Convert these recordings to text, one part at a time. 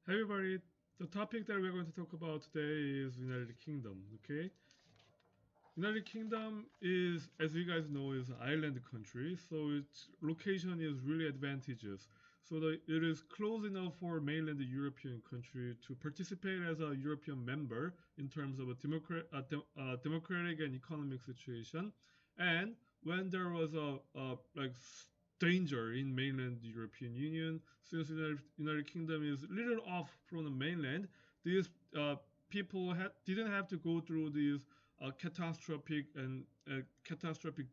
Hey everybody, the topic that we're going to talk about today is United Kingdom. Okay, United Kingdom is, as you guys know, is an island country, so its location is really advantageous. So it is close enough for mainland European country to participate as a European member in terms of a democratic and economic situation. And when there was danger in mainland European Union, since United Kingdom is little off from the mainland, these didn't have to go through these catastrophic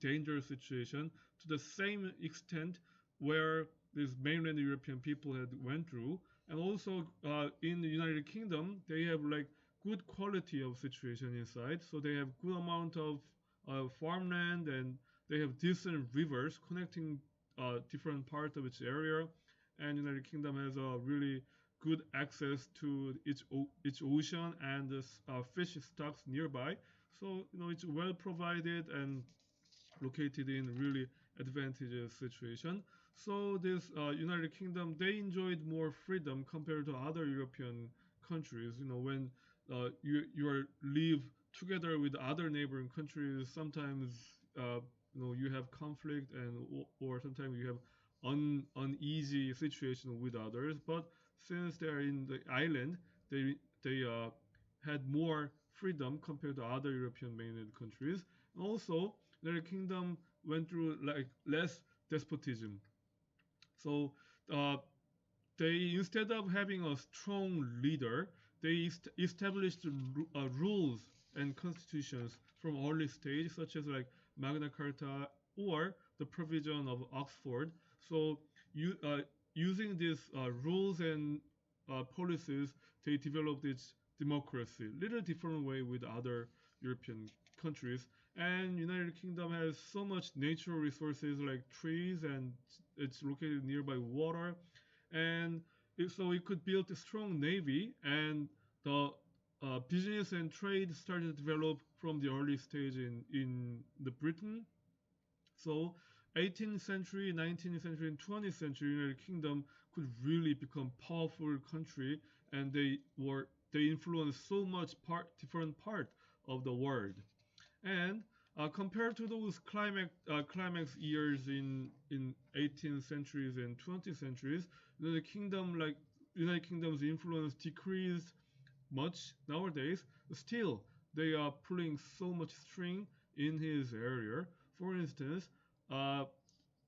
danger situation to the same extent where these mainland European people had went through, and also in the United Kingdom they have like good quality of situation inside, so they have good amount of farmland and they have decent rivers connecting different parts of its area, and United Kingdom has a really good access to its ocean and the fish stocks nearby. So it's well provided and located in really advantageous situation. So this United Kingdom, they enjoyed more freedom compared to other European countries. When you are live together with other neighboring countries, sometimes you have conflict or sometimes you have uneasy situation with others. But since they are in the island, they had more freedom compared to other European mainland countries. And also, United Kingdom went through like less despotism. So uh, they, instead of having a strong leader, they established rules and constitutions from early stage, such as like Magna Carta or the provision of Oxford. So using these rules and policies, they developed its democracy, little different way with other European countries. And United Kingdom has so much natural resources like trees, and it's located nearby water, and so it could build a strong navy, and the business and trade started to develop from the early stage in the Britain. So 18th century, 19th century, and 20th century, United Kingdom could really become powerful country, and they influenced so much different part of the world. And compared to those climax years in 18th centuries and 20th centuries, United Kingdom's influence decreased much nowadays. Still, they are pulling so much string in his area. For instance, uh,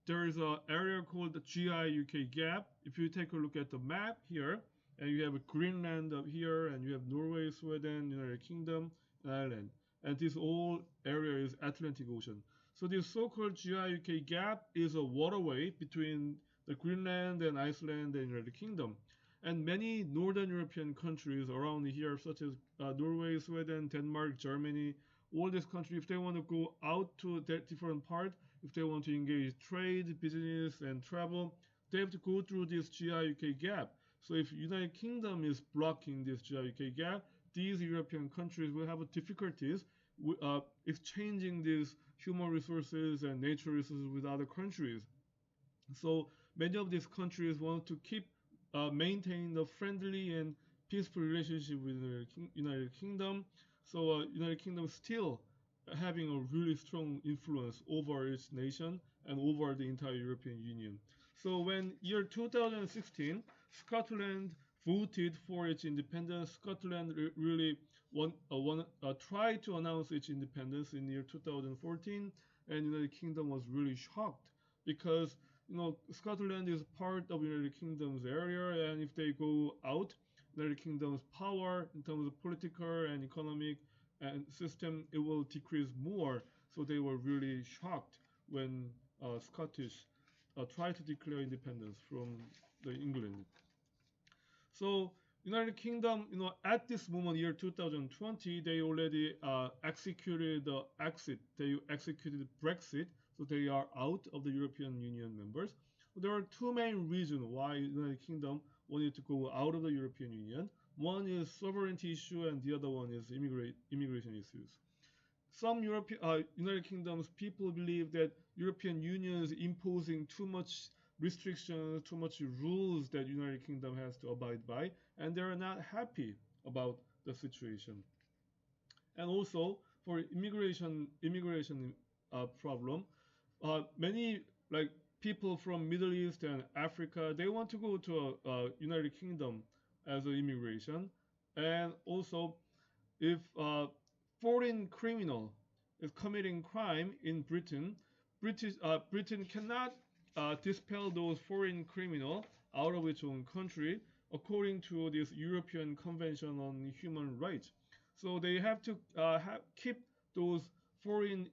there is an area called the GIUK gap. If you take a look at the map here, and you have Greenland up here, and you have Norway, Sweden, United Kingdom, and Ireland, and this whole area is Atlantic Ocean. So this so-called GIUK gap is a waterway between the Greenland and Iceland and United Kingdom. And many Northern European countries around here, such as Norway, Sweden, Denmark, Germany, all these countries, if they want to go out to that different part, if they want to engage trade, business, and travel, they have to go through this GIUK gap. So if United Kingdom is blocking this GIUK gap, these European countries will have difficulties exchanging these human resources and natural resources with other countries. So many of these countries want to keep maintain a friendly and peaceful relationship with the United Kingdom. So United Kingdom still having a really strong influence over its nation and over the entire European Union. So when year 2016, Scotland voted for its independence. Scotland really tried to announce its independence in year 2014, and United Kingdom was really shocked because Scotland is part of United Kingdom's area, and if they go out, United Kingdom's power in terms of political and economic and system, it will decrease more. So they were really shocked when Scottish tried to declare independence from the England. So United Kingdom, at this moment, year 2020, they already executed the exit. They executed Brexit, so they are out of the European Union members. There are two main reasons why United Kingdom wanted to go out of the European Union. One is sovereignty issue, and the other one is immigration issues. Some United Kingdom's people believe that European Union is imposing too much restrictions, too much rules that United Kingdom has to abide by, and they're not happy about the situation. And also for immigration problem, many like people from Middle East and Africa, they want to go to United Kingdom as an immigration, and also if a foreign criminal is committing crime in Britain, Britain cannot dispel those foreign criminal out of its own country according to this European Convention on Human Rights. So they have to keep those foreign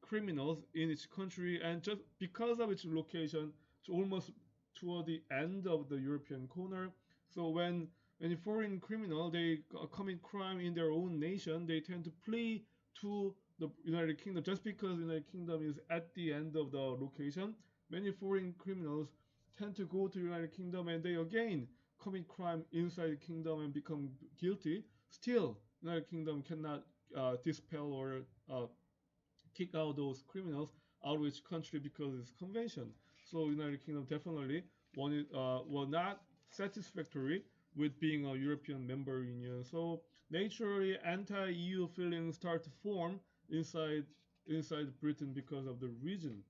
criminals in its country, and just because of its location, it's almost toward the end of the European corner. So when a foreign criminal they commit crime in their own nation, they tend to flee to the United Kingdom just because the United Kingdom is at the end of the location. Many foreign criminals tend to go to the United Kingdom and they again commit crime inside the kingdom and become guilty. Still, United Kingdom cannot dispel or kick out those criminals out of its country because it's convention. So United Kingdom definitely was not satisfactory with being a European member union. So naturally, anti-EU feelings start to form inside Britain because of the region.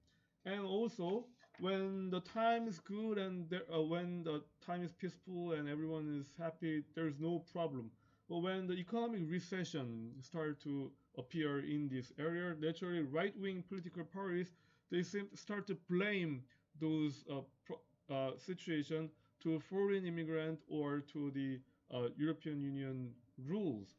And also, when the time is good and when the time is peaceful and everyone is happy, there's no problem. But when the economic recession started to appear in this area, naturally right-wing political parties they start to blame those situation to foreign immigrant or to the European Union rules.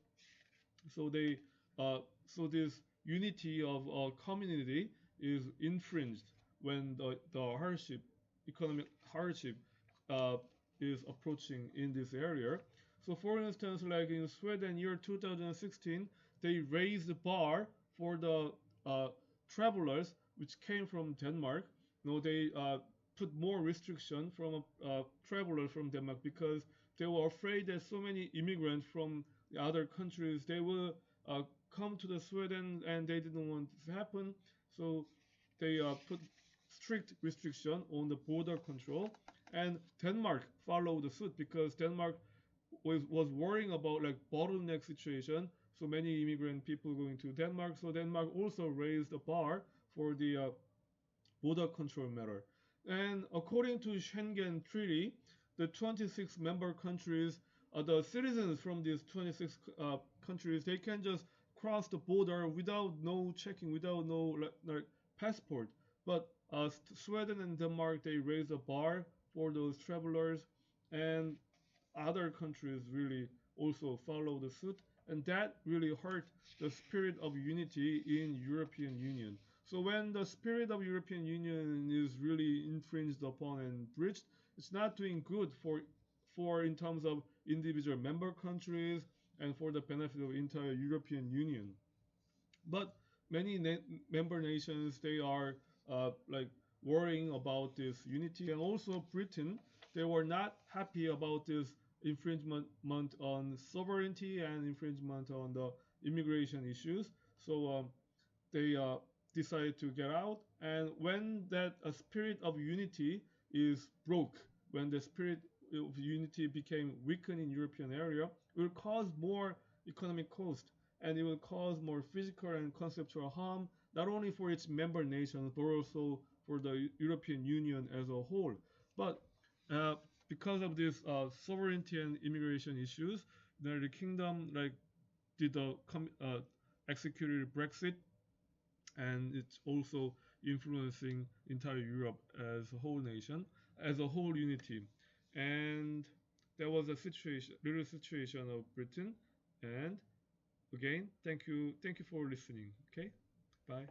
So they so this unity of community is infringed when the hardship, economic hardship, uh, is approaching in this area. So for instance, like in Sweden, year 2016, they raised the bar for the uh, travelers which came from Denmark. You know, they put more restriction from travelers from Denmark because they were afraid that so many immigrants from the other countries they will uh, come to the Sweden and they didn't want this to happen. So they put strict restriction on the border control, and Denmark followed the suit because Denmark was worrying about like bottleneck situation. So many immigrant people going to Denmark. So Denmark also raised the bar for the border control matter. And according to Schengen Treaty, the 26 member countries, the citizens from these 26 countries, they can just cross the border without no checking, without no like passport. But Sweden and Denmark, they raised a bar for those travelers, and other countries really also follow the suit, and that really hurt the spirit of unity in European Union. So when the spirit of European Union is really infringed upon and breached, it's not doing good for in terms of individual member countries and for the benefit of entire European Union. But many member nations they are like worrying about this unity, and also Britain they were not happy about this infringement on sovereignty and infringement on the immigration issues. So they decided to get out. And when that spirit of unity is broke, when the spirit of unity became weakened in European area, it will cause more economic cost and it will cause more physical and conceptual harm, not only for its member nations but also for the European Union as a whole. But uh, because of this sovereignty and immigration issues, the United Kingdom like did the executed Brexit, and it's also influencing entire Europe as a whole nation, as a whole unity. And there was a situation, little situation of Britain. And again, thank you for listening. Okay, bye.